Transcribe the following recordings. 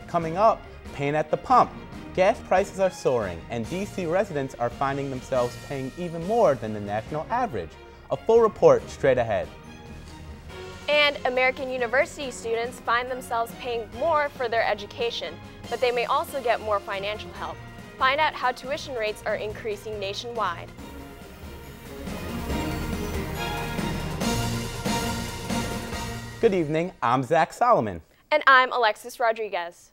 Coming up, pain at the pump. Gas prices are soaring, and DC residents are finding themselves paying even more than the national average. A full report straight ahead. And American University students find themselves paying more for their education, but they may also get more financial help. Find out how tuition rates are increasing nationwide. Good evening, I'm Zach Solomon. And I'm Alexis Rodriguez.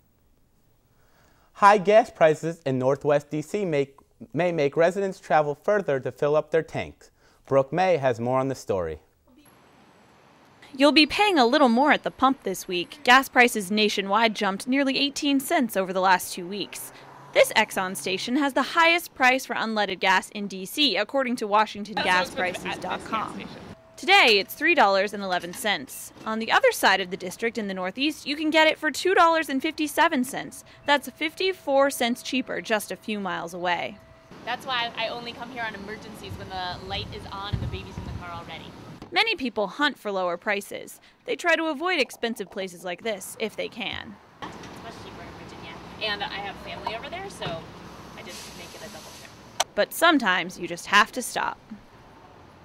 High gas prices in Northwest DC may make residents travel further to fill up their tanks. Brooke May has more on the story. You'll be paying a little more at the pump this week. Gas prices nationwide jumped nearly 18 cents over the last 2 weeks. This Exxon station has the highest price for unleaded gas in D.C., according to WashingtonGasPrices.com. Today, it's $3.11. On the other side of the district in the Northeast, you can get it for $2.57. That's 54 cents cheaper just a few miles away. That's why I only come here on emergencies when the light is on and the baby's in the car already. Many people hunt for lower prices. They try to avoid expensive places like this if they can. It's much cheaper in Virginia. And I have family over there, so I just make it a double trip. But sometimes you just have to stop.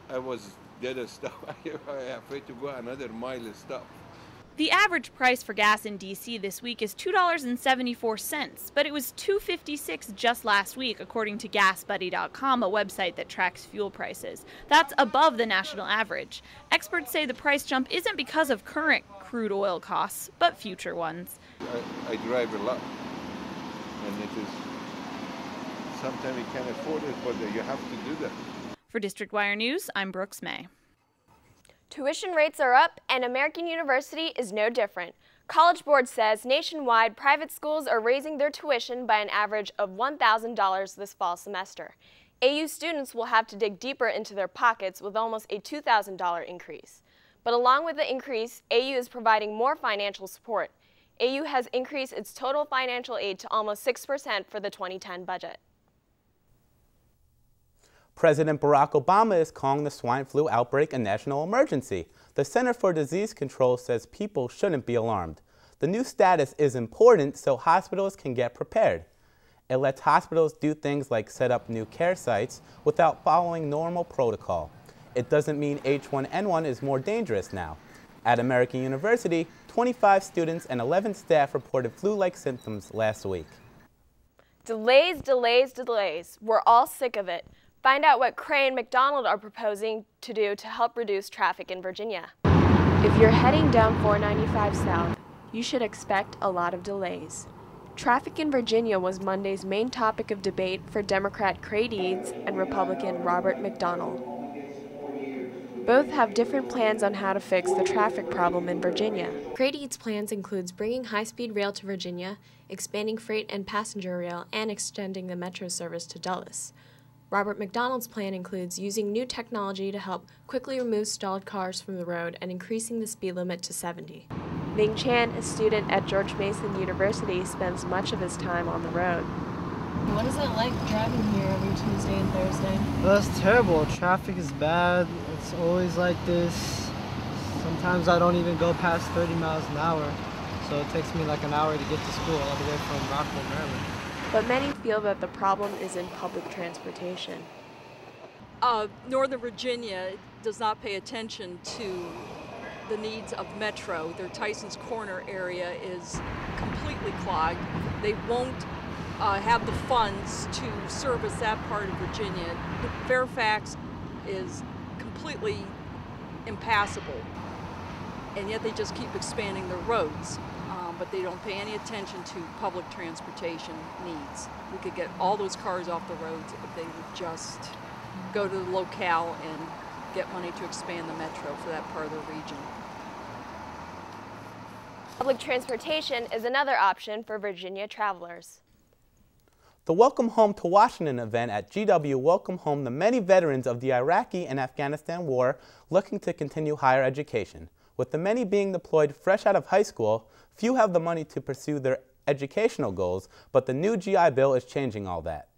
I was dead to stop. I afraid to go another mile and stop. The average price for gas in D.C. this week is $2.74, but it was $2.56 just last week, according to GasBuddy.com, a website that tracks fuel prices. That's above the national average. Experts say the price jump isn't because of current crude oil costs, but future ones. I drive a lot, and it is sometimes you can't afford it, but you have to do that. For District Wire News, I'm Brooks May. Tuition rates are up, and American University is no different. College Board says nationwide private schools are raising their tuition by an average of $1,000 this fall semester. AU students will have to dig deeper into their pockets with almost a $2,000 increase. But along with the increase, AU is providing more financial support. AU has increased its total financial aid to almost 6% for the 2010 budget. President Barack Obama is calling the swine flu outbreak a national emergency. The Center for Disease Control says people shouldn't be alarmed. The new status is important so hospitals can get prepared. It lets hospitals do things like set up new care sites without following normal protocol. It doesn't mean H1N1 is more dangerous now. At American University, 25 students and 11 staff reported flu-like symptoms last week. Delays, delays, delays. We're all sick of it. Find out what Cray and McDonald are proposing to do to help reduce traffic in Virginia. If you're heading down 495 South, you should expect a lot of delays. Traffic in Virginia was Monday's main topic of debate for Democrat Cray Deeds and Republican Robert McDonnell. Both have different plans on how to fix the traffic problem in Virginia. Cray Deeds' plans includes bringing high-speed rail to Virginia, expanding freight and passenger rail, and extending the metro service to Dulles. Robert McDonnell's plan includes using new technology to help quickly remove stalled cars from the road and increasing the speed limit to 70. Ming Chan, a student at George Mason University, spends much of his time on the road. What is it like driving here every Tuesday and Thursday? Well, it's terrible. Traffic is bad. It's always like this. Sometimes I don't even go past 30 miles an hour, so it takes me like an hour to get to school all the way from Rockville, Maryland. But many feel that the problem is in public transportation. Northern Virginia does not pay attention to the needs of Metro. Their Tyson's Corner area is completely clogged. They won't have the funds to service that part of Virginia. Fairfax is completely impassable, and yet they just keep expanding their roads. But they don't pay any attention to public transportation needs. We could get all those cars off the roads if they would just go to the locale and get money to expand the metro for that part of the region. Public transportation is another option for Virginia travelers. The Welcome Home to Washington event at GW welcomed home the many veterans of the Iraqi and Afghanistan war looking to continue higher education. With the many being deployed fresh out of high school, few have the money to pursue their educational goals, but the new GI Bill is changing all that.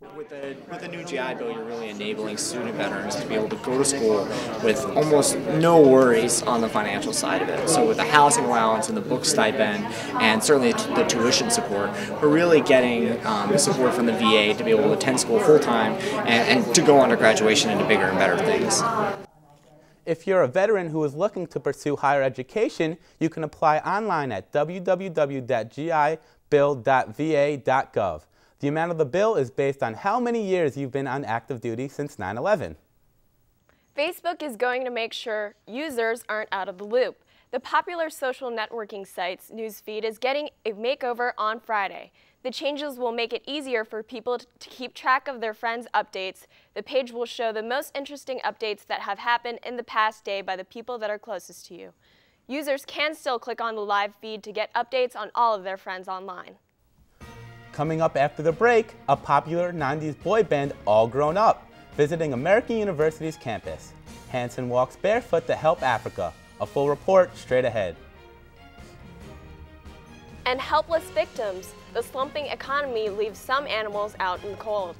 With the new GI Bill, you're really enabling student veterans to be able to go to school with almost no worries on the financial side of it. So with the housing allowance and the book stipend and certainly the tuition support, we're really getting the support from the VA to be able to attend school full-time and to go on to graduation into bigger and better things. If you're a veteran who is looking to pursue higher education, you can apply online at www.gibill.va.gov. The amount of the bill is based on how many years you've been on active duty since 9/11. Facebook is going to make sure users aren't out of the loop. The popular social networking site's newsfeed is getting a makeover on Friday. The changes will make it easier for people to keep track of their friends' updates. The page will show the most interesting updates that have happened in the past day by the people that are closest to you. Users can still click on the live feed to get updates on all of their friends online. Coming up after the break, a popular 90s boy band all grown up, visiting American University's campus. Hanson walks barefoot to help Africa. A full report straight ahead. And helpless victims. The slumping economy leaves some animals out in the cold.